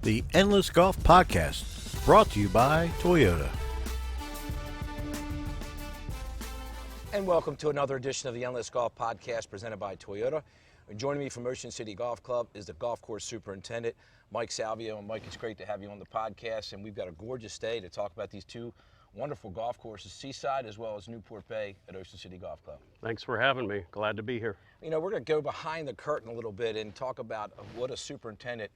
The Endless Golf Podcast, brought to you by Toyota. And welcome to another edition of the Endless Golf Podcast presented by Toyota. Joining me from Ocean City Golf Club is the golf course superintendent, Mike Salvio. And Mike, it's great to have you on the podcast. And we've got a gorgeous day to talk about these two wonderful golf courses, Seaside as well as Newport Bay at Ocean City Golf Club. Thanks for having me. Glad to be here. You know, we're going to go behind the curtain a little bit and talk about what a superintendent,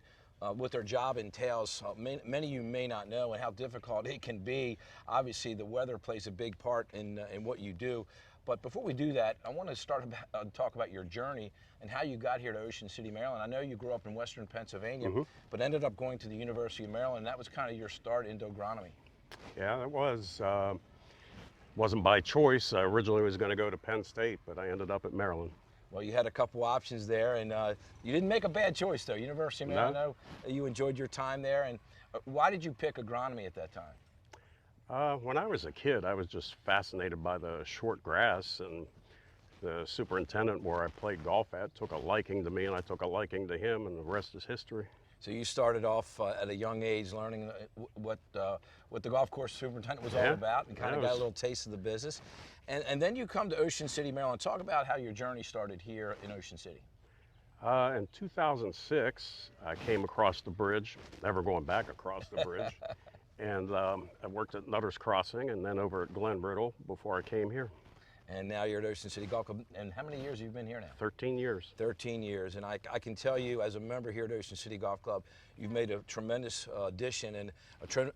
what their job entails. Many of you may not know and how difficult it can be. Obviously, the weather plays a big part in what you do. But before we do that, I want to talk about your journey and how you got here to Ocean City, Maryland. I know you grew up in Western Pennsylvania, but ended up going to the University of Maryland. And that was kind of your start into agronomy. Yeah, it was. Wasn't by choice. I originally was going to go to Penn State, but I ended up at Maryland. Well, you had a couple options there, and you didn't make a bad choice, though. University of Maryland, No. I know you enjoyed your time there. And why did you pick agronomy at that time? When I was a kid, I was just fascinated by the short grass, and the superintendent where I played golf at took a liking to me, and I took a liking to him, and the rest is history. So you started off at a young age learning what the golf course superintendent was all about, and kind of got a little taste of the business. And then you come to Ocean City, Maryland. Talk about how your journey started here in Ocean City. In 2006, I came across the bridge, never going back across the bridge. And I worked at Nutter's Crossing and then over at Glen Brittle before I came here. And now you're at Ocean City Golf Club. And how many years have you been here now? 13 years. 13 years. And I can tell you, as a member here at Ocean City Golf Club, you've made a tremendous addition and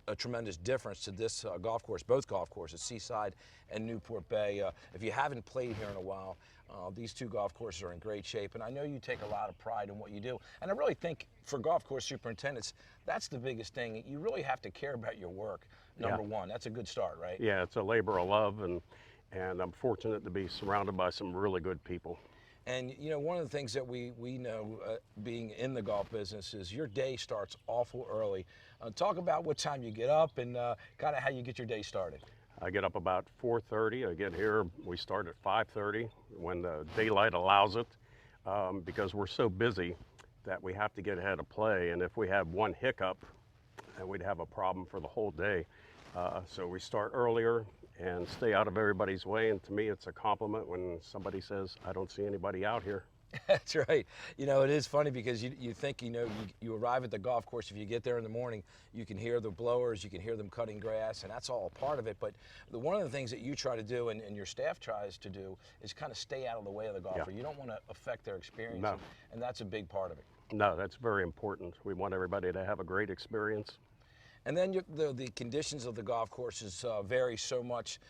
a tremendous difference to this golf course, both golf courses, Seaside and Newport Bay. If you haven't played here in a while, these two golf courses are in great shape. And I know you take a lot of pride in what you do. And I really think for golf course superintendents, that's the biggest thing. You really have to care about your work, number one. That's a good start, right? Yeah, it's a labor of love, and I'm fortunate to be surrounded by some really good people. And you know, one of the things that we know being in the golf business is your day starts awful early. Talk about what time you get up and kind of how you get your day started. I get up about 4:30. I get here, we start at 5:30 when the daylight allows it, because we're so busy that we have to get ahead of play. And if we have one hiccup, then we'd have a problem for the whole day. So we start earlier and stay out of everybody's way. And to me, it's a compliment when somebody says, I don't see anybody out here. That's right. You know, it is funny because you think, you arrive at the golf course. If you get there in the morning, you can hear the blowers, you can hear them cutting grass, and that's all a part of it. But one of the things that you try to do and your staff tries to do is kind of stay out of the way of the golfer. Yeah. You don't want to affect their experience, No. and that's a big part of it. No, that's very important. We want everybody to have a great experience. And then the conditions of the golf courses vary so much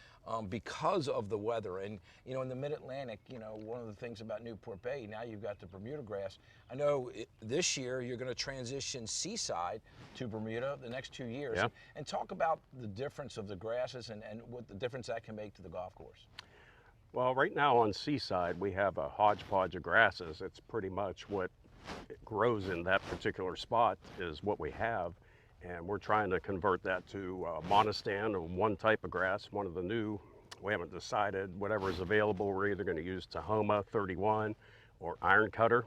because of the weather. And, you know, in the Mid-Atlantic, one of the things about Newport Bay, now you've got the Bermuda grass. I know this year you're going to transition Seaside to Bermuda the next 2 years. Yeah. And talk about the difference of the grasses and what the difference that can make to the golf course. Well, right now on Seaside, we have a hodgepodge of grasses. It's pretty much what grows in that particular spot is what we have. And we're trying to convert that to monostan, or one type of grass, one of the new. We haven't decided. Whatever is available, we're either going to use Tahoma 31 or Iron Cutter.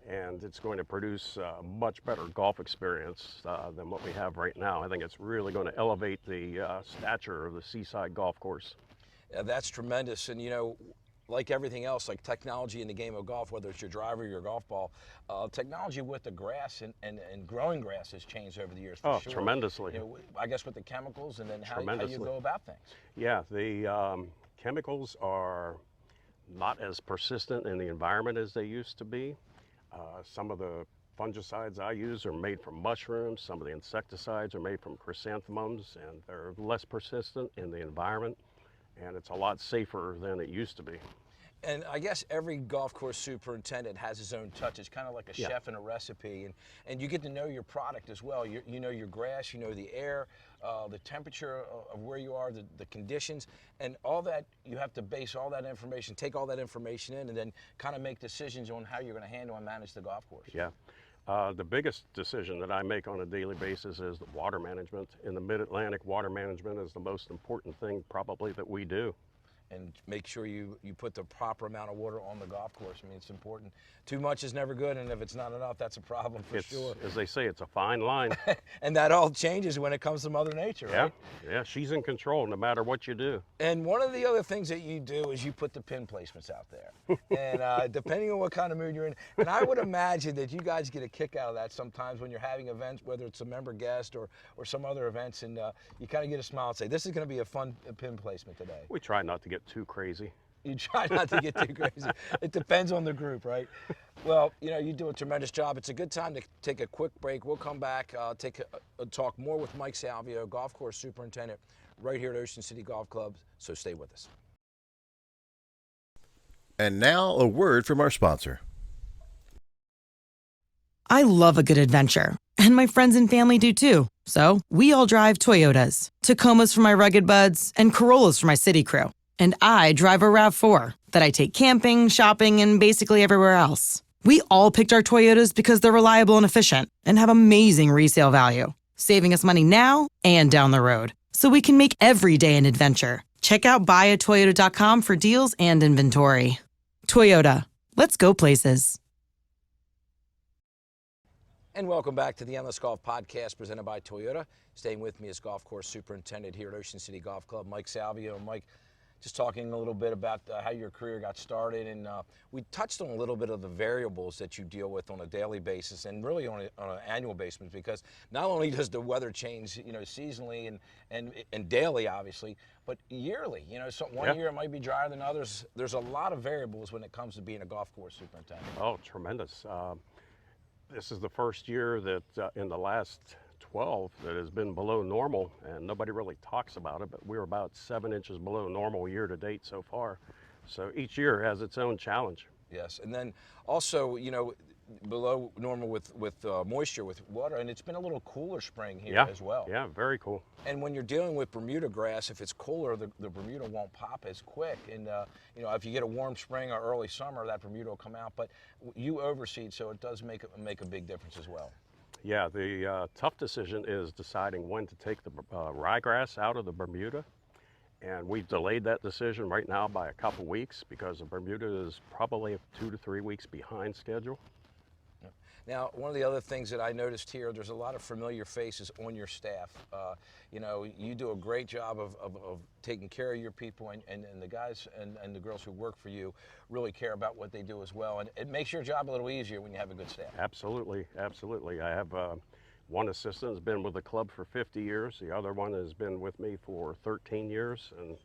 And it's going to produce a much better golf experience than what we have right now. I think it's really going to elevate the stature of the Seaside golf course. Yeah, that's tremendous. And, like everything else, like technology in the game of golf, whether it's your driver or your golf ball, technology with the grass and growing grass has changed over the years, for sure. Tremendously. I guess with the chemicals and then how you go about things. Yeah, the chemicals are not as persistent in the environment as they used to be. Some of the fungicides I use are made from mushrooms. Some of the insecticides are made from chrysanthemums, and they're less persistent in the environment. And it's a lot safer than it used to be. And I guess every golf course superintendent has his own touch. It's kind of like a chef in a recipe, and you get to know your product as well. You know your grass, you know the air, the temperature of where you are, the conditions, and all that. You have to base all that information, take all that information in, and then kind of make decisions on how you're going to handle and manage the golf course. Yeah. The biggest decision that I make on a daily basis is the water management. In the Mid-Atlantic, water management is the most important thing probably that we do. and make sure you put the proper amount of water on the golf course. I mean, it's important. Too much is never good, and if it's not enough, that's a problem for sure. As they say, it's a fine line. And that all changes when it comes to Mother Nature, right? Yeah, she's in control no matter what you do. And one of the other things that you do is you put the pin placements out there. And depending on what kind of mood you're in, and I would imagine that you guys get a kick out of that sometimes when you're having events, whether it's a member guest or some other events, and you kind of get a smile and say, this is going to be a fun pin placement today. We try not to get too crazy. You try not to get too crazy. It depends on the group, right? Well, you do a tremendous job. It's a good time to take a quick break. We'll come back, talk more with Mike Salvio, golf course superintendent, right here at Ocean City Golf Club. So stay with us. And now a word from our sponsor. I love a good adventure, and my friends and family do too. So we all drive Toyotas. Tacomas for my rugged buds, and Corollas for my city crew. And I drive a RAV4 that I take camping, shopping, and basically everywhere else. We all picked our Toyotas because they're reliable and efficient and have amazing resale value, saving us money now and down the road, so we can make every day an adventure. Check out buyatoyota.com for deals and inventory. Toyota, let's go places. And welcome back to the Endless Golf Podcast presented by Toyota. Staying with me is golf course superintendent here at Ocean City Golf Club, Mike Salvio. Mike, just talking a little bit about how your career got started, and we touched on a little bit of the variables that you deal with on a daily basis and really on an annual basis, because not only does the weather change, seasonally and daily, obviously, but yearly. So one year it might be drier than others. There's a lot of variables when it comes to being a golf course superintendent. Oh, tremendous. This is the first year that in the last 12 that has been below normal, and nobody really talks about it, but we're about 7 inches below normal year to date so far. So each year has its own challenge. Yes, and then also, below normal with moisture, with water, and it's been a little cooler spring here as well. Yeah, very cool. And when you're dealing with Bermuda grass, if it's cooler, the Bermuda won't pop as quick. And if you get a warm spring or early summer, that Bermuda will come out. But you overseed, so it does make a big difference as well. Yeah, the tough decision is deciding when to take the ryegrass out of the Bermuda. And we've delayed that decision right now by a couple weeks because the Bermuda is probably 2 to 3 weeks behind schedule. Now, one of the other things that I noticed here, there's a lot of familiar faces on your staff. You do a great job of taking care of your people, and the guys and the girls who work for you really care about what they do as well. And it makes your job a little easier when you have a good staff. Absolutely, absolutely. I have one assistant has been with the club for 50 years. The other one has been with me for 13 years. And,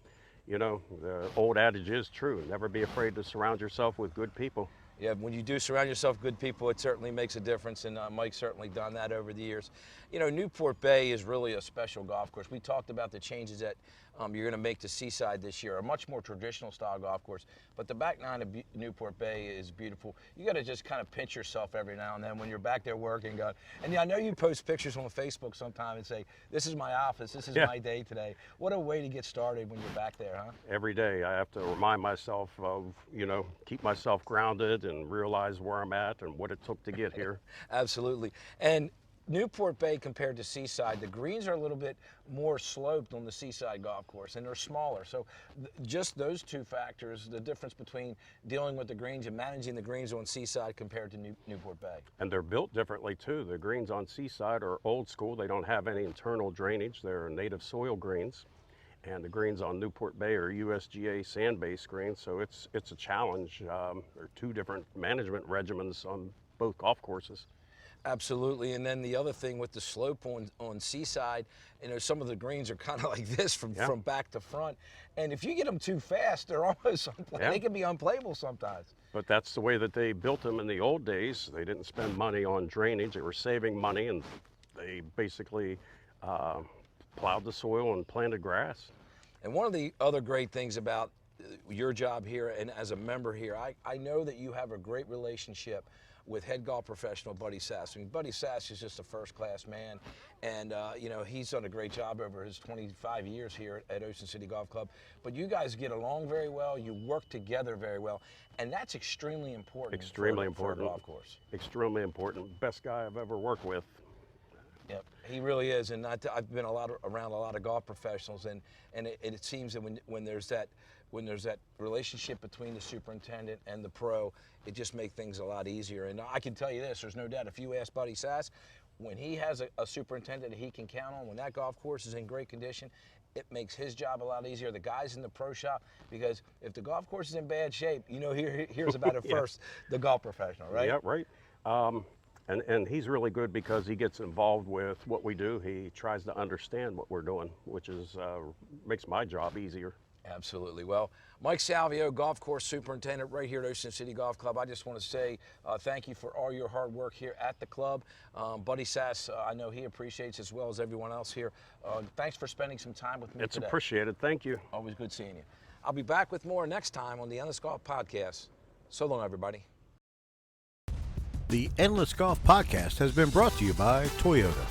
the old adage is true. Never be afraid to surround yourself with good people. Yeah, when you do surround yourself with good people, it certainly makes a difference, and Mike's certainly done that over the years. Newport Bay is really a special golf course. We talked about the changes that you're going to make to Seaside this year, a much more traditional style golf course, but the back nine of Newport Bay is beautiful. You got to just kind of pinch yourself every now and then when you're back there working. And I know you post pictures on Facebook sometime and say, this is my office, this is my day today. What a way to get started when you're back there, huh? Every day I have to remind myself of, keep myself grounded and realize where I'm at and what it took to get here. Absolutely. And Newport Bay compared to Seaside, the greens are a little bit more sloped on the Seaside golf course, and they're smaller. So just those two factors, the difference between dealing with the greens and managing the greens on Seaside compared to Newport Bay. And they're built differently too. The greens on Seaside are old school. They don't have any internal drainage. They're native soil greens. And the greens on Newport Bay are USGA sand-based greens, so it's a challenge. There are two different management regimens on both golf courses. Absolutely, and then the other thing with the slope on Seaside, some of the greens are kind of like this from back to front, and if you get them too fast, they're almost they can be unplayable sometimes. But that's the way that they built them in the old days. They didn't spend money on drainage. They were saving money, and they basically plowed the soil and planted grass. And one of the other great things about your job here and as a member here, I know that you have a great relationship with head golf professional Buddy Sass. I mean, Buddy Sass is just a first-class man, and he's done a great job over his 25 years here at Ocean City Golf Club. But you guys get along very well. You work together very well, and that's extremely important. Extremely important for a golf course. Extremely important. Best guy I've ever worked with. Yep, he really is, and I've been around a lot of golf professionals, and it seems that when there's that relationship between the superintendent and the pro, it just makes things a lot easier. And I can tell you this: there's no doubt. If you ask Buddy Sass, when he has a superintendent he can count on, when that golf course is in great condition, it makes his job a lot easier. The guys in the pro shop, because if the golf course is in bad shape, here's about it first, the golf professional, right? Yeah, right. And he's really good because he gets involved with what we do. He tries to understand what we're doing, which is makes my job easier. Absolutely. Well, Mike Salvio, golf course superintendent right here at Ocean City Golf Club. I just want to say thank you for all your hard work here at the club. Buddy Sass, I know he appreciates as well as everyone else here. Thanks for spending some time with me It's today. appreciated. Thank you. Always good seeing you. I'll be back with more next time on the Endless Golf Podcast. So long, everybody. The Endless Golf Podcast has been brought to you by Toyota.